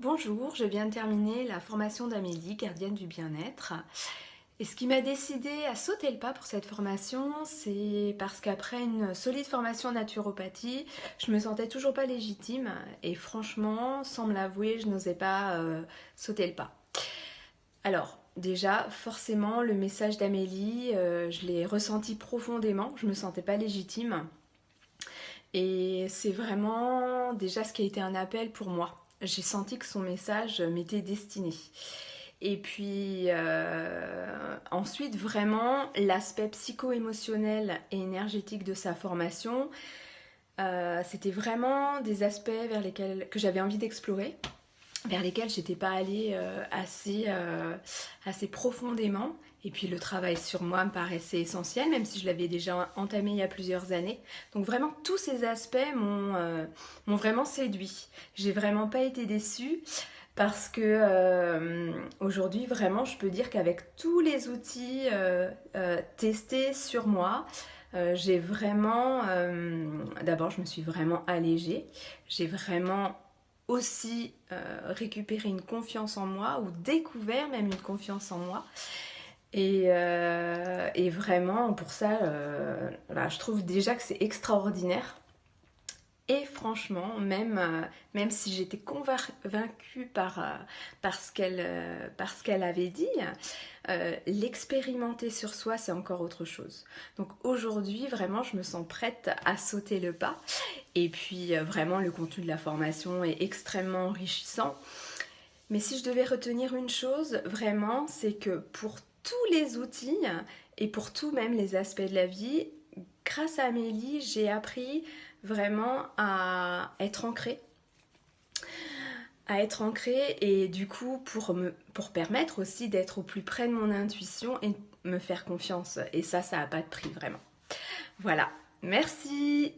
Bonjour, je viens de terminer la formation d'Amélie, gardienne du bien-être. Et ce qui m'a décidé à sauter le pas pour cette formation, c'est parce qu'après une solide formation en naturopathie, je me sentais toujours pas légitime et franchement, sans me l'avouer, je n'osais pas sauter le pas. Alors, déjà, forcément, le message d'Amélie, je l'ai ressenti profondément, je me sentais pas légitime. Et c'est vraiment déjà ce qui a été un appel pour moi. J'ai senti que son message m'était destiné. Et puis ensuite, vraiment, l'aspect psycho-émotionnel et énergétique de sa formation, c'était vraiment des aspects vers lesquels que j'avais envie d'explorer, vers lesquels j'étais pas allée assez profondément. Et puis le travail sur moi me paraissait essentiel, même si je l'avais déjà entamé il y a plusieurs années. Donc vraiment tous ces aspects m'ont vraiment séduit. J'ai vraiment pas été déçue parce que aujourd'hui vraiment je peux dire qu'avec tous les outils testés sur moi, j'ai vraiment d'abord je me suis vraiment allégée, j'ai vraiment aussi récupérer une confiance en moi ou découvert même une confiance en moi. Et vraiment, pour ça, voilà, je trouve déjà que c'est extraordinaire. Et franchement, même si j'étais convaincue par ce qu'elle avait dit, l'expérimenter sur soi, c'est encore autre chose. Donc aujourd'hui, vraiment, je me sens prête à sauter le pas. Et puis, vraiment, le contenu de la formation est extrêmement enrichissant. Mais si je devais retenir une chose, vraiment, c'est que pour tous les outils et pour tous même les aspects de la vie, grâce à Amélie, j'ai appris vraiment à être ancrée et du coup pour permettre aussi d'être au plus près de mon intuition et me faire confiance. Et ça n'a pas de prix vraiment. Voilà, merci.